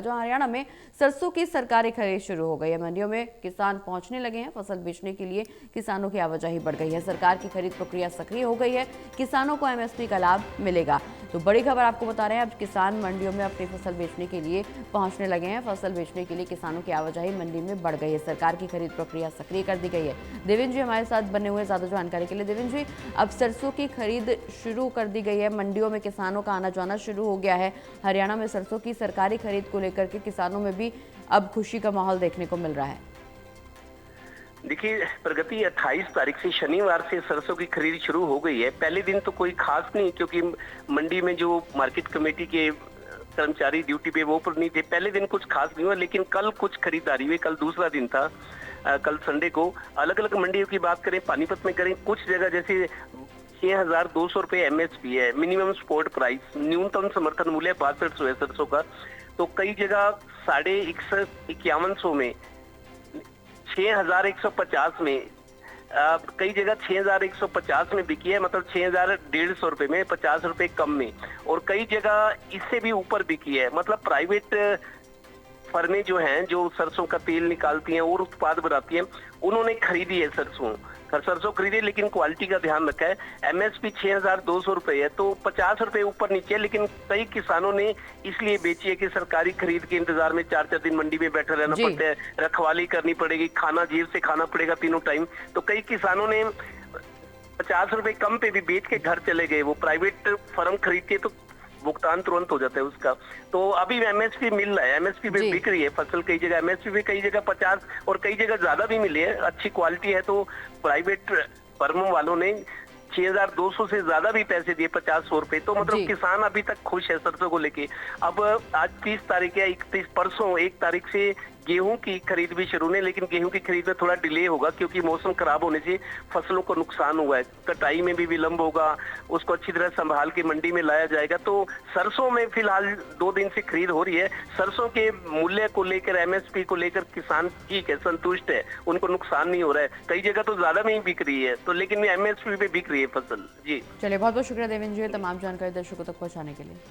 जो हरियाणा में सरसों की सरकारी खरीद शुरू हो गई है। मंडियों में किसान पहुंचने लगे हैं। फसल बेचने के लिए किसानों की आवाजाही बढ़ गई है। सरकार की खरीद प्रक्रिया सक्रिय हो गई है। किसानों को एमएसपी का लाभ मिलेगा। तो बड़ी खबर आपको बता रहे हैं, अब किसान मंडियों में अपनी फसल बेचने के लिए पहुंचने लगे हैं। फसल बेचने के लिए किसानों की आवाजाही मंडी में बढ़ गई है। सरकार की खरीद प्रक्रिया सक्रिय कर दी गई है। देवेंद्र जी हमारे साथ बने हुए ज्यादा जानकारी के लिए। देवेंद्र जी, अब सरसों की खरीद शुरू कर दी गई है। मंडियों में किसानों का आना जाना शुरू हो गया है। हरियाणा में सरसों की सरकारी खरीद को लेकर के किसानों में भी अब खुशी का माहौल देखने को मिल रहा है। देखिए, प्रगति 28 तारीख से शनिवार से सरसों की खरीद शुरू हो गई है। पहले दिन तो कोई खास नहीं, क्योंकि मंडी में जो मार्केट कमेटी के कर्मचारी ड्यूटी पे वो पर नहीं थे। पहले दिन कुछ खास नहीं हुआ, लेकिन कल कुछ खरीदारी हुई। कल दूसरा दिन था। कल संडे को अलग अलग मंडियों की बात करें, पानीपत में करें, कुछ जगह जैसे 6,200 रुपए एमएसपी है, मिनिमम सपोर्ट प्राइस, न्यूनतम समर्थन मूल्य 6200 है सरसों का। तो कई जगह 51,500 में, 6,150 में, कई जगह 6,150 में बिकी है, मतलब 6,150 रुपए में, 50 रुपए कम में। और कई जगह इससे भी ऊपर बिकी है। मतलब प्राइवेट फर्में जो हैं, जो सरसों का तेल निकालती हैं और उत्पाद बनाती हैं, उन्होंने खरीदी है सरसों खरीदी, लेकिन क्वालिटी का ध्यान रखा है। एमएसपी 6,200 रुपए है, तो 50 रुपए ऊपर नीचे है। लेकिन कई किसानों ने इसलिए बेची है कि सरकारी खरीद के इंतजार में 4-4 दिन मंडी में बैठे रहना पड़ता है, रखवाली करनी पड़ेगी, खाना जेब से खाना पड़ेगा तीनों टाइम। तो कई किसानों ने 50 रुपए कम पे भी बेच के घर चले गए। वो प्राइवेट फर्म खरीद के तो भुगतान तुरंत हो जाता है उसका। तो अभी एमएसपी मिल रहा है, एमएसपी भी बिक रही है फसल। कई जगह एमएसपी भी, कई जगह 50 और कई जगह ज्यादा भी मिली है। अच्छी क्वालिटी है तो प्राइवेट फर्म वालों ने 6,200 से ज्यादा भी पैसे दिए, 50-100 रुपए। तो मतलब किसान अभी तक खुश है सरसों को लेके। अब आज 30 तारीख है, 31 परसों 1 तारीख से गेहूं की खरीद भी शुरू है। लेकिन गेहूं की खरीद में थोड़ा डिले होगा, क्योंकि मौसम खराब होने से फसलों को नुकसान हुआ है। कटाई में भी विलंब होगा, उसको अच्छी तरह संभाल के मंडी में लाया जाएगा। तो सरसों में फिलहाल 2 दिन से खरीद हो रही है। सरसों के मूल्य को लेकर, एमएसपी को लेकर किसान ठीक है, संतुष्ट है, उनको नुकसान नहीं हो रहा है। कई जगह तो ज्यादा में ही बिक रही है, तो लेकिन एमएसपी पे बिक रही है फसल। जी चलिए, बहुत बहुत शुक्रिया देवेंद्र जी तमाम जानकारी दर्शकों तक पहुंचाने के लिए।